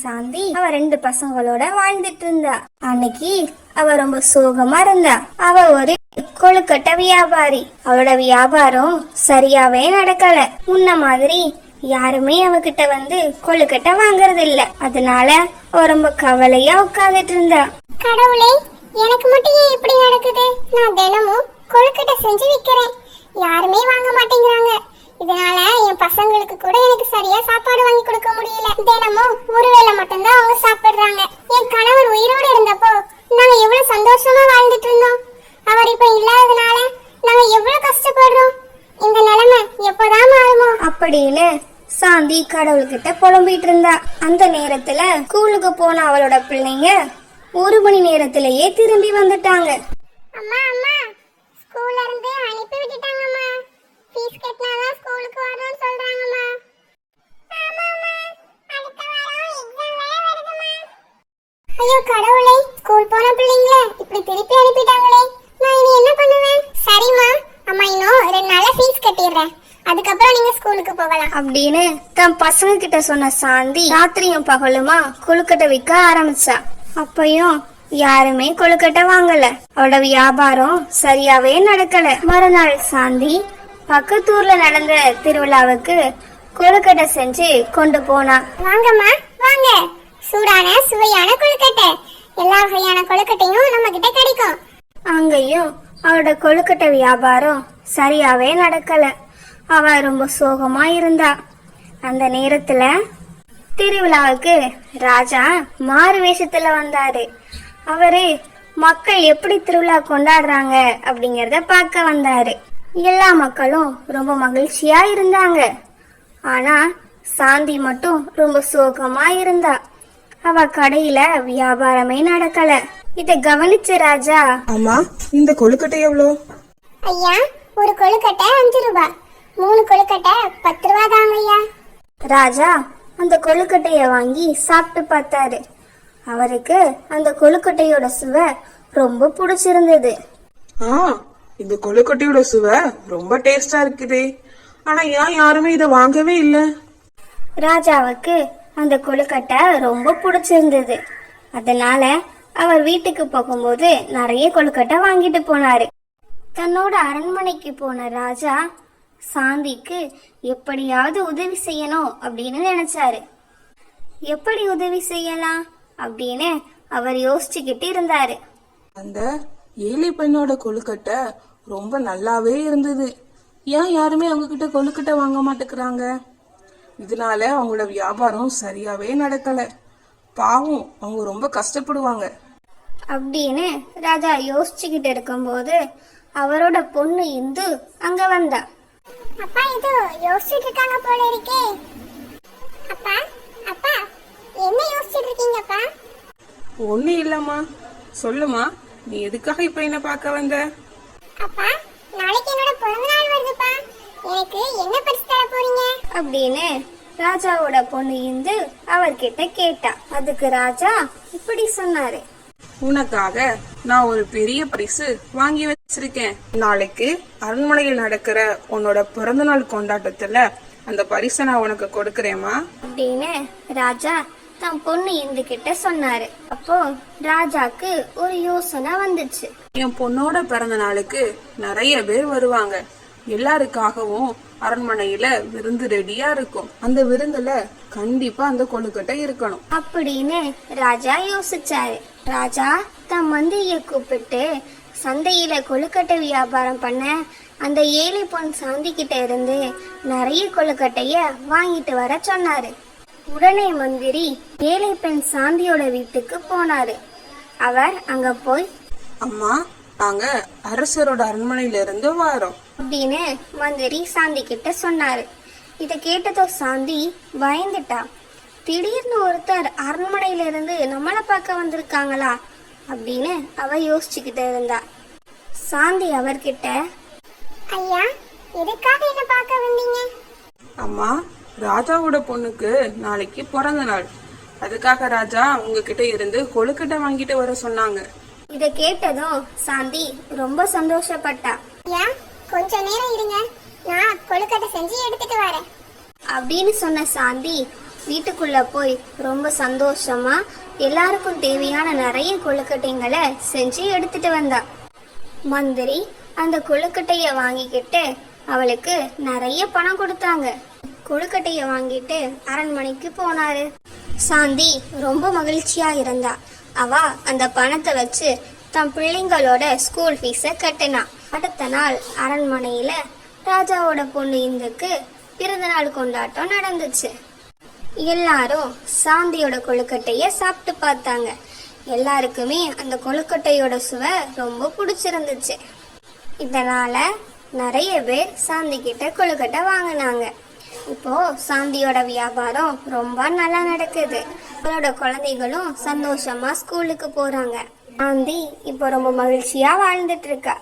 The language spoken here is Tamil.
சாந்தி அவ 2 பசங்களோட வாழ்ந்துட்டு இருந்தா. அன்னைக்கு அவ ரொம்ப சோகமா இருந்தா. அவ ஒரு கொழுக்கட்டை வியாபாரி. அவளோட வியாபாரம் சரியாவே நடக்கல. முன்ன மாதிரி யாருமே அவகிட்ட வந்து கொழுக்கட்டை வாங்குறது இல்ல. அதனால அவ ரொம்ப கவலையா உட்கார்ந்துட்டு இருந்தா. கடவுளே, எனக்கு மட்டும் ஏன் இப்படி நடக்குது? நான் தினமும் கொழுக்கட்டை செஞ்சு விக்கிறேன், யாருமே வாங்க மாட்டேங்கிறாங்க. இதனால என் பசங்களுக்கு கூட எனக்கு சரியா சாப்பாடு வாங்கி கொடுக்க முடியல. தினமும் ஒரு வேளை மட்டும்தான் அவங்க சாப்பிடுறாங்க. என் கணவர் உயிரோடு இருந்தப்போ நாங்க எவ்வளவு சந்தோஷமா வாழ்ந்துட்டு இருந்தோம். அவர் இப்ப இல்லாததுனால நாங்க எவ்வளவு கஷ்டப்படுறோம். இந்த நிலைமை எப்போதான் மாறுமோ அப்படின்னு சாந்தி கடவுள்கிட்ட புலம்பிட்டு இருந்தா. அந்த நேரத்துல ஸ்கூலுக்கு போன அவளோட பிள்ளைங்க 1 மணி நேரத்திலேயே திரும்பி வந்துட்டாங்க. அம்மா அம்மா, ஸ்கூல்ல இருந்து அனுப்பி விட்டுட்டாங்கம்மா. ஃபீஸ் கட்டினாதான் ஸ்கூலுக்கு வரணும்னு சொல்றாங்கம்மா. ஆமாம்மா, அடுத்த வாரம் எக்ஸாம் வேற வருதும்மா. ஐயோ கடவுளே, ஸ்கூல் போன பிள்ளைங்கள இப்படி திருப்பி அனுப்பிட்டாங்களே, நான் இனி என்ன பண்ணுவேன்? சரிம்மா, அம்மா இன்னும் 2 நாள்ல ஃபீஸ் கட்டிடுறேன், அதுக்கப்புறம் நீங்க ஸ்கூலுக்கு போகலாம் அப்படின்னு தன் பசங்க கிட்ட சொன்ன சாந்தி ராத்திரியும் பகலுமா கொழுக்கட்டை விற்க ஆரம்பிச்சா. அப்பயும் யாருமே கொழுக்கட்டை வாங்கல. அவளோட வியாபாரம் சரியாவே நடக்கல. மறுநாள் சாந்தி பக்கத்தூர்ல நடந்த திருவிழாவுக்கு கொழுக்கட்டை செஞ்சு கொண்டு போனா. வாங்கம்மா வாங்க, சூடான சுவையான கொழுக்கட்டை, எல்லா வகையான கொழுக்கட்டையும் நம்ம கிட்ட கிடைக்கும். அங்கேயும் அவளோட கொழுக்கட்டை வியாபாரம் சரியாவே நடக்கல. அவ ரொம்ப சோகமா இருந்தா. அந்த நேரத்துல திருவிழாவுக்கு ராஜா மாறு வேஷத்துல வந்தாரு. அவரு மக்கள் எப்படி திருவிழா கொண்டாடுறாங்க அப்படிங்கறத பார்க்க வந்தாரு. எல்லா மக்களும் ரொம்ப மகிழ்ச்சியா இருந்தாங்க. ஆனா சாந்தி மட்டும் ரொம்ப சோகமா இருந்தா. அவ கடையில வியாபாரமே நடக்கல. இத கவனிச்ச ராஜா, அம்மா, இந்த கொழுக்கட்டை எவ்வளோ? ஐயா, ஒரு கொழுக்கட்டை 5 ரூபாய், 3 கொழுக்கட்டை 10 ரூபாய் தாங்க ஐயா. ராஜா அந்த கொழுக்கட்டைய வாங்கி சாப்பிட்டு பார்த்தாரு. அவருக்கு அந்த கொழுக்கட்டையோட சுவை ரொம்ப பிடிச்சிருந்தது. இந்த கொழுக்கட்டையோட சுவை ரொம்ப டேஸ்டா இருக்குதே, ஆனா ஏன் யாருமே இத வாங்கவே இல்ல? ராஜாவுக்கு அந்த கொழுக்கட்டை ரொம்ப பிடிச்சிருந்தது. அதனால அவர் வீட்டுக்கு போகும்போது நிறைய கொழுக்கட்டை வாங்கிட்டு போனாரு. தன்னோட அரண்மனைக்கு போன ராஜா சாந்திக்கு எப்படியாவது உதவி செய்யணும் அப்படின்னு நினைச்சாரு. எப்படி உதவி செய்யலாம் அப்படின்னு அவர் யோசிச்சுக்கிட்டு இருந்தாரு. அந்த ஏழை பெண்ணோட கொழுக்கட்டை ரொம்ப நல்லாவே இருந்தது. ஏன் யாருமே அவங்க கிட்ட கொழுக்கட்டை வாங்க மாட்டேங்கிறாங்க? இதனால அவங்களோட வியாபாரம் சரியாவே நடக்கல. பாவம், அவங்க ரொம்ப கஷ்டப்படுவாங்க அப்படின்னு ராஜா யோசிச்சுக்கிட்டு இருக்கும்போது அவரோட பொண்ணு இந்து அங்க வந்தா. அப்பா, இது யோசிச்சுட்டு இருக்காங்க போல இருக்கே. அப்பா அப்பா, என்ன யோசிச்சுட்டு இருக்கீங்கப்பா? ஒண்ணு இல்லம்மா, சொல்லுமா, நீ எதுக்காக இப்ப என்ன பார்க்க வந்த? அப்பா, நாளைக்கு என்னோட பிறந்த நாள் வருதுப்பா, எனக்கு என்ன பரிசு தர போறீங்க அப்படின்னு ராஜாவோட பொண்ணு இந்து அவர்கிட்ட கேட்டா. அதுக்கு ராஜா இப்படி சொன்னாரு, உனக்காக நான் ஒரு பெரிய பரிசு வாங்கி வச்சிருக்கேன். நாளைக்கு அரண்மனையில் நடக்கிற உன்னோட பிறந்த நாள் கொண்டாட்டத்துல அந்த பரிசை நான் உனக்கு கொடுக்கறேம்மா அப்படின்னு ராஜா தன் பொண்ணு இந்து கிட்ட சொன்னாரு. அப்போ ராஜாக்கு ஒரு யோசனை வந்துச்சு. என் பொண்ணோட பிறந்த நாளுக்கு நிறைய பேர் வருவாங்க. எல்லாருக்காகவும் அரண்மனையில விருந்து ரெடியா இருக்கும். அந்த விருந்துல கண்டிப்பா அந்த கொழுக்கட்டை இருக்கணும் அப்படின்னு ராஜா யோசிச்சாரு. ராஜா தன் மந்திரியை கூப்பிட்டு சந்தையில கொழுக்கட்டை வியாபாரம் பண்ண அந்த ஏழை பொன் சாந்தி கிட்ட இருந்து நிறைய கொழுக்கட்டைய வாங்கிட்டு வர சொன்னாரு. உடனே மந்திரி ஏழை பெண் சாந்தியோட வீட்டுக்கு போனாரு. அவர் அங்க போய், அம்மா, நாங்க அரசரோட அரண்மனையில இருந்து வரோம் அப்படின்னு மந்திரி சாந்தி கிட்ட சொன்னாரு. இத கேட்டதோ சாந்தி பயந்துட்டா. திடீர்னு ஒருத்தர் அரண்மனையில இருந்து நம்மள பார்க்க வந்திருக்காங்களா அப்படின்னு அவ யோசிச்சுக்கிட்டு இருந்தா. சாந்தி அவர்கிட்ட, ஐயா, எதுக்காக என்ன பார்க்க வந்தீங்க? அம்மா, ராஜாவோட பொண்ணுக்கு நாளைக்கு பிறந்த நாள். அதுக்காக ராஜா உங்ககிட்ட இருந்து கொழுக்கட்டை வாங்கிட்டு வர சொன்னாங்க. இத கேட்டதும் சாந்தி ரொம்ப சந்தோஷப்பட்டா. ஐயா, கொஞ்ச நேரம் இருங்க, நான் கொழுக்கட்டை செஞ்சு எடுத்துட்டு வரேன் அப்படின்னு சொன்ன சாந்தி வீட்டுக்குள்ள போய் ரொம்ப சந்தோஷமா எல்லாருக்கும் தேவையான நிறைய கொழுக்கட்டைங்களை செஞ்சு எடுத்துட்டு வந்தா. மந்திரி அந்த கொழுக்கட்டைய வாங்கிக்கிட்டு அவளுக்கு நிறைய பணம் கொடுத்தாங்க. கொழுக்கட்டைய வாங்கிட்டு அரண்மனைக்கு போனாரு. சாந்தி ரொம்ப மகிழ்ச்சியா இருந்தா. அவ அந்த பணத்தை வச்சு தன் பிள்ளைங்களோட ஸ்கூல் ஃபீஸை கட்டினா. அடுத்த நாள் அரண்மனையில ராஜாவோட பொண்ணு இந்துக்கு பிறந்தநாள் கொண்டாட்டம் நடந்துச்சு. எல்லாரும் சாந்தியோட கொழுக்கட்டைய சாப்பிட்டு பார்த்தாங்க. எல்லாருக்குமே அந்த கொழுக்கட்டையோட சுவை ரொம்ப பிடிச்சிருந்துச்சு. இதனால நிறைய பேர் சாந்தி கிட்ட கொழுக்கட்டை வாங்கினாங்க. இப்போ சாந்தியோட வியாபாரம் ரொம்ப நல்லா நடக்குது. அவளோட குழந்தைகளும் சந்தோஷமா ஸ்கூலுக்கு போறாங்க. சாந்தி இப்போ ரொம்ப மகிழ்ச்சியா வாழ்ந்துட்டு இருக்கா.